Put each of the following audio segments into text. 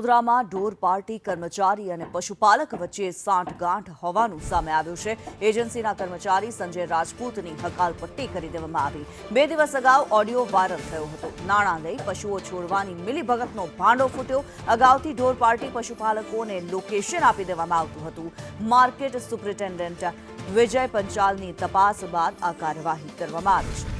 વડોદરામાં ઢોર પાર્ટી કર્મચારી અને પશુપાલક વચ્ચે સાંઠગાંઠ હોવાનું સામે આવ્યું છે। એજન્સીના કર્મચારી સંજય રાજપૂતની હકાલપટ્ટી કરી દેવામાં આવી। 2 દિવસ અગાઉ ઓડિયો વાયરલ થયો હતો। નાણાં લઈ પશુઓ છોડવાની મિલીભગતનો ભાંડો ફૂટ્યો। અગાઉથી ઢોર પાર્ટી પશુપાલકોને લોકેશન આપી દેવામાં આવતું હતું। માર્કેટ સુપ્રિન્ટેન્ડન્ટ વિજય પંચાલની તપાસ બાદ આ કાર્યવાહી કરવામાં આવી છે।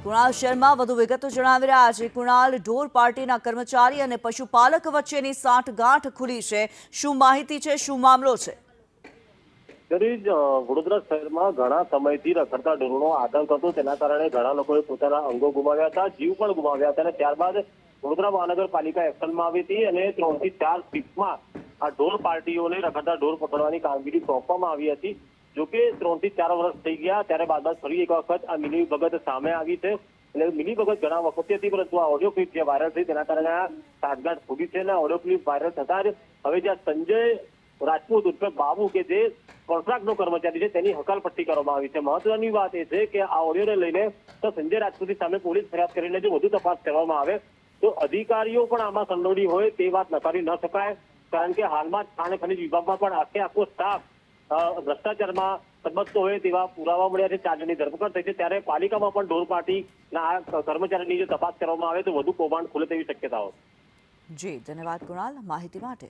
કુણાલ શર્મા વધુ વિગતો જણાવી રહ્યા છે। કુણાલ, ઢોર પાર્ટીના કર્મચારી અને પશુપાલક વચ્ચેની સાંઠગાંઠ ખુલી છે, શું માહિતી છે, શું મામલો છે? વડોદરા શહેરમાં ઘણા સમયથી રખડતા ઢોરનો આતંક હતો, તેના કારણે ઘણા લોકોએ પોતાના અંગો ગુમાવ્યા હતા, જીવ પણ ગુમાવ્યા હતા અને ત્યારબાદ વડોદરા મહાનગરપાલિકા એક્શનમાં આવી હતી અને 3 થી 4 શિફ્ટમાં આ ઢોર પાર્ટીઓને રખડતા ઢોર પકડવાની કામગીરી સોંપવામાં આવી હતી। જોકે 3 થી 4 વર્ષ થઈ ગયા ત્યારે બાદ ફરી એક વખત આ મિલી ભગત સામે આવી છે અને મિલી ભગત ઘણા વખતથી હતી, પરંતુ આ ઓડિયો ક્લિપ જે વાયરલ થઈ તેના કારણે આ સાંઠગાંઠ ફૂટી છે અને ઓડિયો ક્લિપ વાયરલ થતા જ હવે જ્યાં સંજય રાજપૂત ઉર્ફે બાબુ કે જે કોન્ટ્રાક્ટનો કર્મચારી છે તેની હકાલપટ્ટી કરવામાં આવી છે। મહત્વની વાત એ છે કે આ ઓડિયોને લઈને તો સંજય રાજપૂતની સામે પોલીસ ફરિયાદ કરીને જો વધુ તપાસ કરવામાં આવે તો અધિકારીઓ પણ આમાં સંડોવણી હોય તે વાત નકારી ન શકાય, કારણ કે હાલમાં ખાણ ખનીજ વિભાગમાં પણ આખો સ્ટાફ ભ્રષ્ટાચારમાં સંબંધો હોય તેવા પુરાવા મળ્યા છે। 4 જણની ધરપકડ થઈ છે, ત્યારે પાલિકામાં પણ ઢોર પાર્ટીના આ કર્મચારીની જો તપાસ કરવામાં આવે તો વધુ કૌભાંડ ખુલે તેવી શક્યતાઓ। જી, ધન્યવાદ કુણાલ માહિતી માટે।